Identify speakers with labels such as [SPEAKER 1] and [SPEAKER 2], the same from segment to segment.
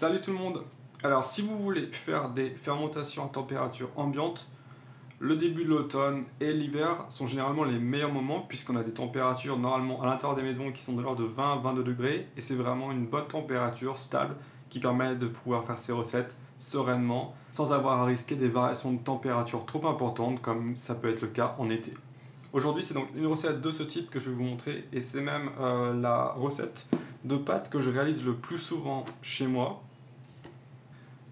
[SPEAKER 1] Salut tout le monde. Alors si vous voulez faire des fermentations à température ambiante, le début de l'automne et l'hiver sont généralement les meilleurs moments puisqu'on a des températures normalement à l'intérieur des maisons qui sont de l'ordre de 20 à 22 degrés et c'est vraiment une bonne température stable qui permet de pouvoir faire ces recettes sereinement sans avoir à risquer des variations de température trop importantes comme ça peut être le cas en été. Aujourd'hui c'est donc une recette de ce type que je vais vous montrer et c'est même la recette de pâtes que je réalise le plus souvent chez moi.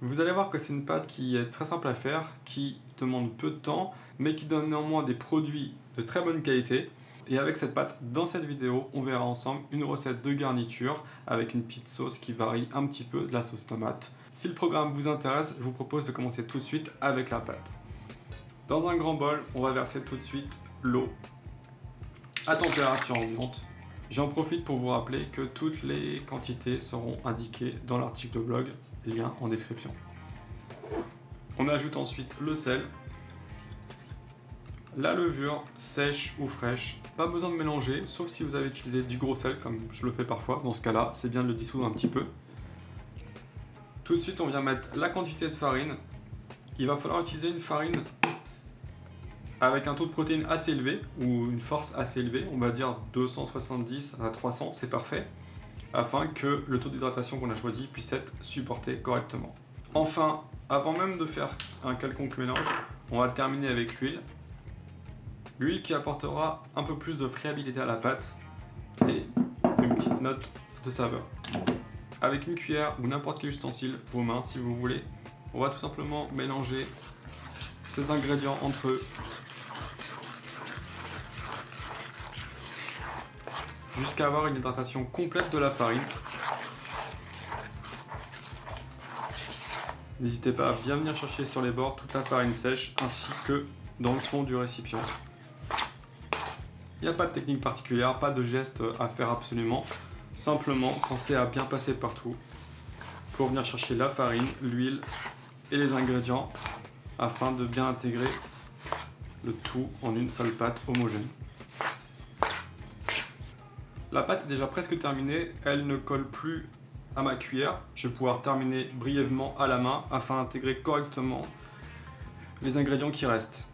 [SPEAKER 1] Vous allez voir que c'est une pâte qui est très simple à faire, qui demande peu de temps, mais qui donne néanmoins des produits de très bonne qualité. Et avec cette pâte, dans cette vidéo, on verra ensemble une recette de garniture avec une petite sauce qui varie un petit peu de la sauce tomate. Si le programme vous intéresse, je vous propose de commencer tout de suite avec la pâte. Dans un grand bol, on va verser tout de suite l'eau à température ambiante. J'en profite pour vous rappeler que toutes les quantités seront indiquées dans l'article de blog, lien en description. On ajoute ensuite le sel, la levure sèche ou fraîche, pas besoin de mélanger, sauf si vous avez utilisé du gros sel comme je le fais parfois, dans ce cas là c'est bien de le dissoudre un petit peu. Tout de suite on vient mettre la quantité de farine, il va falloir utiliser une farine avec un taux de protéines assez élevé, ou une force assez élevée, on va dire 270 à 300, c'est parfait, afin que le taux d'hydratation qu'on a choisi puisse être supporté correctement. Enfin, avant même de faire un quelconque mélange, on va terminer avec l'huile. L'huile qui apportera un peu plus de friabilité à la pâte et une petite note de saveur. Avec une cuillère ou n'importe quel ustensile, vos mains si vous voulez, on va tout simplement mélanger ces ingrédients entre eux jusqu'à avoir une hydratation complète de la farine. N'hésitez pas à bien venir chercher sur les bords toute la farine sèche ainsi que dans le fond du récipient. Il n'y a pas de technique particulière, pas de geste à faire absolument. Simplement, pensez à bien passer partout pour venir chercher la farine, l'huile et les ingrédients afin de bien intégrer le tout en une seule pâte homogène. La pâte est déjà presque terminée, elle ne colle plus à ma cuillère. Je vais pouvoir terminer brièvement à la main afin d'intégrer correctement les ingrédients qui restent.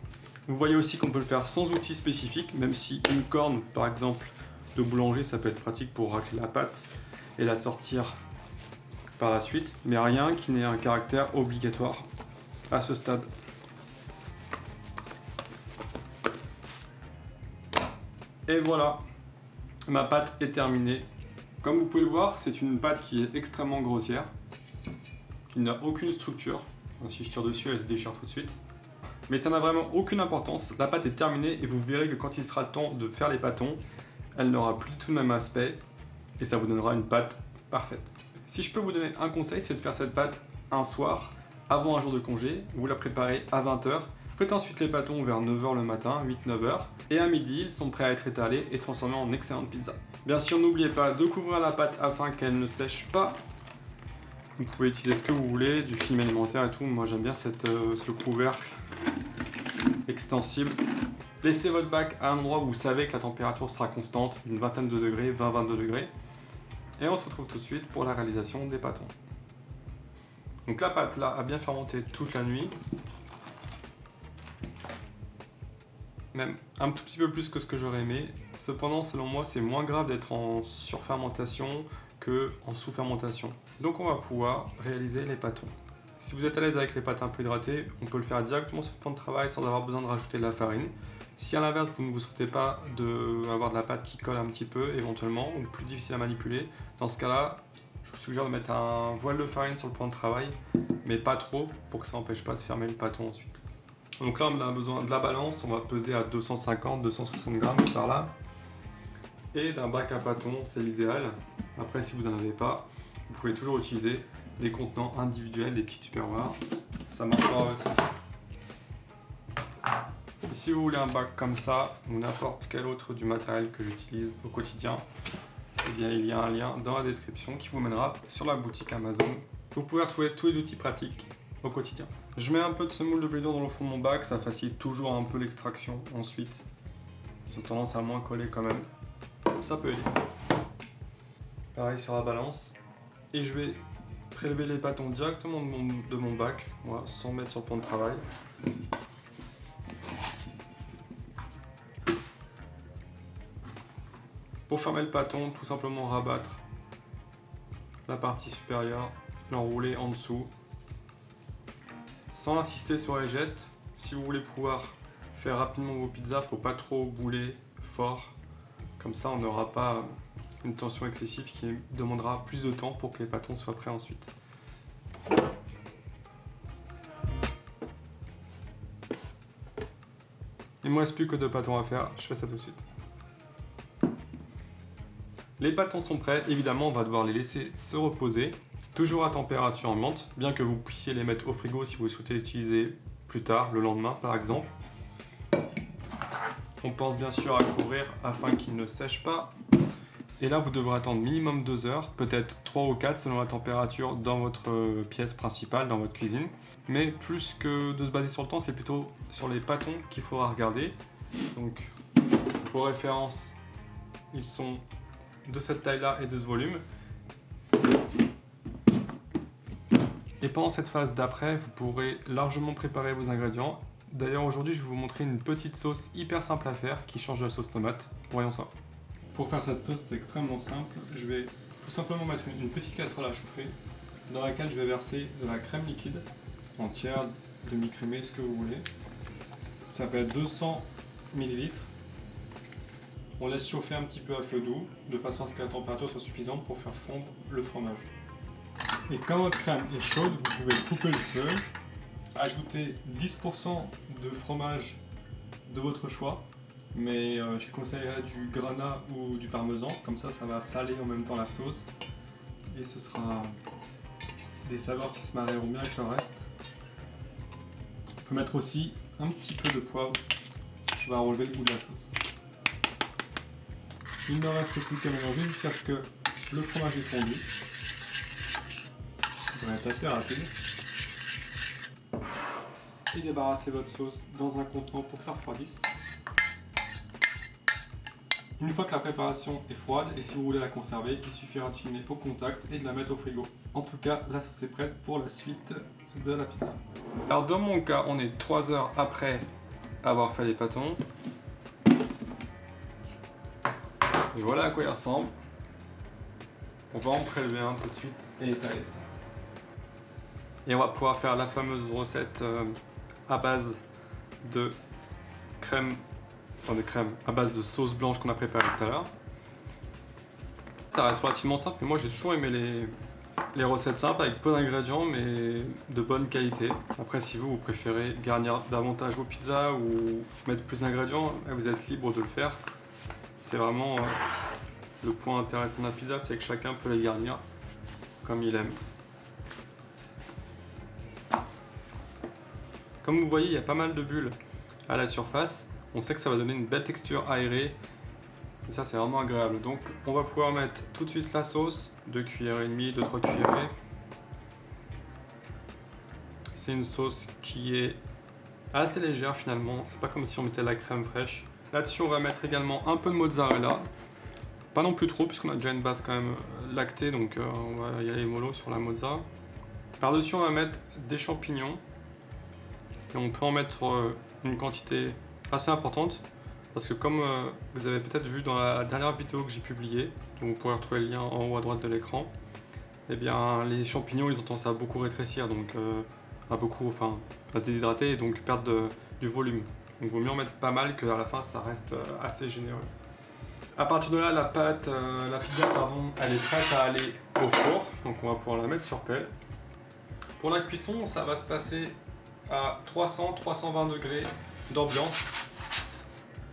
[SPEAKER 1] Vous voyez aussi qu'on peut le faire sans outil spécifique, même si une corne par exemple de boulanger ça peut être pratique pour racler la pâte et la sortir par la suite, mais rien qui n'ait un caractère obligatoire à ce stade. Et voilà, ma pâte est terminée. Comme vous pouvez le voir, c'est une pâte qui est extrêmement grossière, qui n'a aucune structure. Si je tire dessus, elle se déchire tout de suite. Mais ça n'a vraiment aucune importance. La pâte est terminée et vous verrez que quand il sera le temps de faire les pâtons, elle n'aura plus tout le même aspect et ça vous donnera une pâte parfaite. Si je peux vous donner un conseil, c'est de faire cette pâte un soir, avant un jour de congé. Vous la préparez à 20 h. Vous faites ensuite les pâtons vers 9 h le matin, 8-9 h. Et à midi, ils sont prêts à être étalés et transformés en excellente pizza. Bien sûr, n'oubliez pas de couvrir la pâte afin qu'elle ne sèche pas. Vous pouvez utiliser ce que vous voulez, du film alimentaire et tout. Moi, j'aime bien ce couvercle extensible. Laissez votre bac à un endroit où vous savez que la température sera constante, une vingtaine de degrés, 20-22 degrés. Et on se retrouve tout de suite pour la réalisation des pâtons. Donc la pâte là a bien fermenté toute la nuit. Même un tout petit peu plus que ce que j'aurais aimé. Cependant, selon moi, c'est moins grave d'être en surfermentation que en sous-fermentation. Donc on va pouvoir réaliser les pâtons. Si vous êtes à l'aise avec les pâtes un peu hydratées, on peut le faire directement sur le plan de travail sans avoir besoin de rajouter de la farine. Si à l'inverse, vous ne vous souhaitez pas avoir de la pâte qui colle un petit peu éventuellement, ou plus difficile à manipuler, dans ce cas-là, je vous suggère de mettre un voile de farine sur le plan de travail, mais pas trop, pour que ça n'empêche pas de fermer le pâton ensuite. Donc là, on a besoin de la balance, on va peser à 250-260 grammes par là. Et d'un bac à pâtons, c'est l'idéal. Après, si vous n'en avez pas, vous pouvez toujours utiliser des contenants individuels, des petits tupperwares. Ça marchera aussi. Et si vous voulez un bac comme ça, ou n'importe quel autre du matériel que j'utilise au quotidien, eh bien, il y a un lien dans la description qui vous mènera sur la boutique Amazon. Vous pouvez retrouver tous les outils pratiques au quotidien. Je mets un peu de semoule de blé dur dans le fond de mon bac, ça facilite toujours un peu l'extraction ensuite. Ils ont tendance à moins coller quand même. Ça peut aider. Pareil sur la balance. Et je vais prélever les pâtons directement de mon bac, moi, sans mettre sur le plan de travail. Pour fermer le pâton, tout simplement rabattre la partie supérieure, l'enrouler en dessous, sans insister sur les gestes. Si vous voulez pouvoir faire rapidement vos pizzas, il ne faut pas trop bouler fort, comme ça on n'aura pas une tension excessive qui demandera plus de temps pour que les pâtons soient prêts ensuite. Il ne me reste plus que 2 pâtons à faire, je fais ça tout de suite. Les pâtons sont prêts, évidemment on va devoir les laisser se reposer, toujours à température ambiante, bien que vous puissiez les mettre au frigo si vous souhaitez les utiliser plus tard, le lendemain par exemple. On pense bien sûr à couvrir afin qu'ils ne sèchent pas. Et là, vous devrez attendre minimum 2 heures, peut-être 3 ou 4 selon la température dans votre pièce principale, dans votre cuisine. Mais plus que de se baser sur le temps, c'est plutôt sur les pâtons qu'il faudra regarder. Donc, pour référence, ils sont de cette taille-là et de ce volume. Et pendant cette phase d'après, vous pourrez largement préparer vos ingrédients. D'ailleurs, aujourd'hui, je vais vous montrer une petite sauce hyper simple à faire qui change de la sauce tomate. Voyons ça. Pour faire cette sauce, c'est extrêmement simple. Je vais tout simplement mettre une petite casserole à chauffer dans laquelle je vais verser de la crème liquide, entière, demi-crémée, ce que vous voulez. Ça fait 200 ml. On laisse chauffer un petit peu à feu doux, de façon à ce que la température soit suffisante pour faire fondre le fromage. Et quand votre crème est chaude, vous pouvez couper le feu, ajouter 10% de fromage de votre choix. Mais je conseillerais du granat ou du parmesan, comme ça ça va saler en même temps la sauce et ce sera des saveurs qui se marieront bien avec le reste. On peut mettre aussi un petit peu de poivre qui va relever le goût de la sauce. Il ne reste plus qu'à mélanger jusqu'à ce que le fromage est fondu. Ça devrait être assez rapide. Et débarrassez votre sauce dans un contenant pour que ça refroidisse. Une fois que la préparation est froide, et si vous voulez la conserver, il suffira de filmer au contact et de la mettre au frigo. En tout cas, la sauce est prête pour la suite de la pizza. Alors dans mon cas, on est 3 heures après avoir fait les pâtons. Et voilà à quoi ils ressemblent. On va en prélever un tout de suite et étaler ça. Et on va pouvoir faire la fameuse recette à base de crème. Enfin de crème à base de sauce blanche qu'on a préparée tout à l'heure. Ça reste relativement simple, mais moi j'ai toujours aimé les recettes simples avec peu d'ingrédients mais de bonne qualité. Après si vous préférez garnir davantage vos pizzas ou mettre plus d'ingrédients, vous êtes libre de le faire. C'est vraiment le point intéressant de la pizza, c'est que chacun peut les garnir comme il aime. Comme vous voyez, il y a pas mal de bulles à la surface. On sait que ça va donner une belle texture aérée. Et ça, c'est vraiment agréable. Donc, on va pouvoir mettre tout de suite la sauce. 2 cuillères et demie, 2-3 cuillerées. C'est une sauce qui est assez légère finalement. C'est pas comme si on mettait la crème fraîche. Là-dessus, on va mettre également un peu de mozzarella. Pas non plus trop, puisqu'on a déjà une base quand même lactée. Donc, on va y aller mollo sur la mozza. Par-dessus, on va mettre des champignons. Et on peut en mettre une quantité assez importante parce que comme vous avez peut-être vu dans la dernière vidéo que j'ai publiée, dont vous pourrez retrouver le lien en haut à droite de l'écran, et bien les champignons ils ont tendance à beaucoup rétrécir, donc à se déshydrater et donc perdre du volume. Donc il vaut mieux en mettre pas mal que à la fin ça reste assez généreux. À partir de là, la pizza elle est prête à aller au four, donc on va pouvoir la mettre sur pelle. Pour la cuisson, ça va se passer à 300-320 degrés d'ambiance.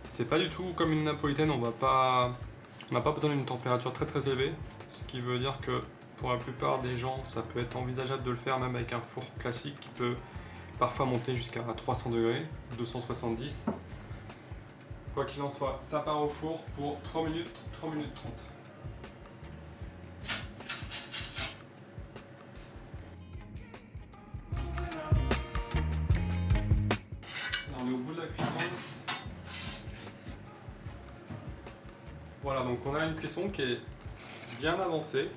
[SPEAKER 1] C'est pas du tout comme une napolitaine, on n'a pas besoin d'une température très élevée, ce qui veut dire que pour la plupart des gens ça peut être envisageable de le faire même avec un four classique qui peut parfois monter jusqu'à 300 degrés, 270. Quoi qu'il en soit, ça part au four pour 3 minutes 30. On est au bout de la cuisson. Voilà, donc on a une cuisson qui est bien avancée.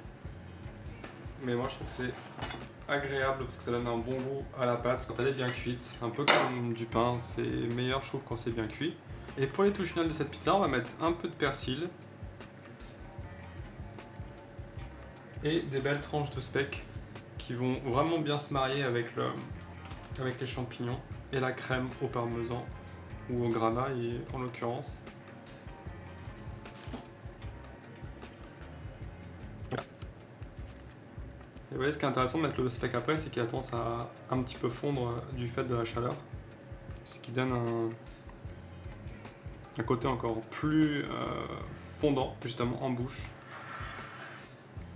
[SPEAKER 1] mais moi je trouve que c'est agréable parce que ça donne un bon goût à la pâte quand elle est bien cuite. Un peu comme du pain, c'est meilleur je trouve quand c'est bien cuit. Et pour les touches finales de cette pizza, on va mettre un peu de persil et des belles tranches de speck qui vont vraiment bien se marier avec les champignons et la crème au parmesan ou au grana en l'occurrence. Et vous voyez, ce qui est intéressant de mettre le speck après, c'est qu'il a tendance à un petit peu fondre du fait de la chaleur, ce qui donne un côté encore plus fondant justement en bouche.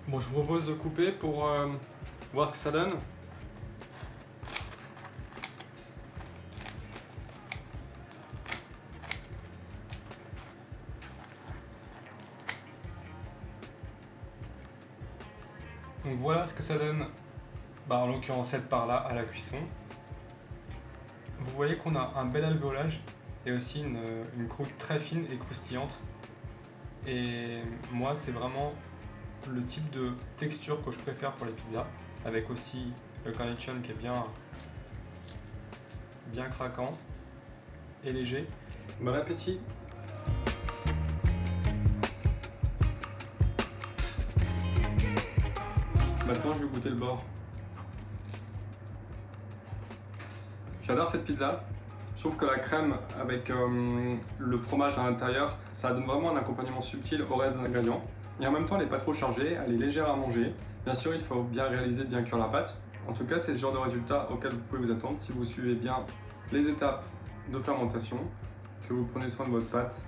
[SPEAKER 1] Bon, je vous propose de couper pour voir ce que ça donne. Donc voilà ce que ça donne, en l'occurrence cette part là à la cuisson. Vous voyez qu'on a un bel alvéolage et aussi une croûte très fine et croustillante. Et moi c'est vraiment le type de texture que je préfère pour les pizzas, avec aussi le cornichon qui est bien craquant et léger. Bon appétit! Maintenant je vais goûter le bord. J'adore cette pizza. Je trouve que la crème avec le fromage à l'intérieur, ça donne vraiment un accompagnement subtil au reste des ingrédients. Et en même temps, elle n'est pas trop chargée, elle est légère à manger. Bien sûr, il faut bien réaliser, bien cuire la pâte. En tout cas, c'est ce genre de résultat auquel vous pouvez vous attendre si vous suivez bien les étapes de fermentation, que vous prenez soin de votre pâte,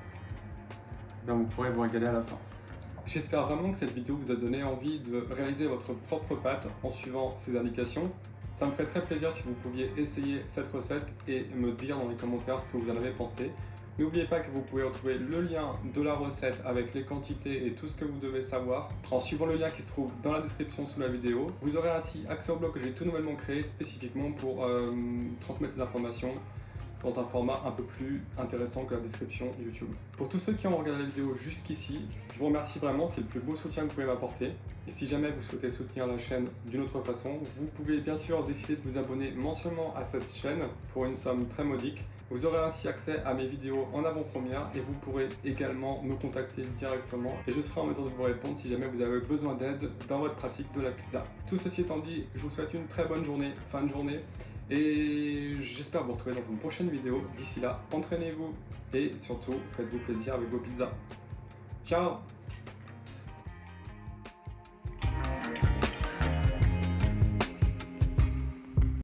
[SPEAKER 1] vous pourrez vous régaler à la fin. J'espère vraiment que cette vidéo vous a donné envie de réaliser votre propre pâte en suivant ces indications. Ça me ferait très plaisir si vous pouviez essayer cette recette et me dire dans les commentaires ce que vous en avez pensé. N'oubliez pas que vous pouvez retrouver le lien de la recette avec les quantités et tout ce que vous devez savoir en suivant le lien qui se trouve dans la description sous la vidéo. Vous aurez ainsi accès au blog que j'ai tout nouvellement créé spécifiquement pour transmettre ces informations dans un format un peu plus intéressant que la description YouTube. Pour tous ceux qui ont regardé la vidéo jusqu'ici, je vous remercie vraiment, c'est le plus beau soutien que vous pouvez m'apporter. Et si jamais vous souhaitez soutenir la chaîne d'une autre façon, vous pouvez bien sûr décider de vous abonner mensuellement à cette chaîne pour une somme très modique. Vous aurez ainsi accès à mes vidéos en avant-première et vous pourrez également me contacter directement et je serai en mesure de vous répondre si jamais vous avez besoin d'aide dans votre pratique de la pizza. Tout ceci étant dit, je vous souhaite une très bonne journée, fin de journée. Et j'espère vous retrouver dans une prochaine vidéo. D'ici là, entraînez-vous et surtout, faites-vous plaisir avec vos pizzas. Ciao!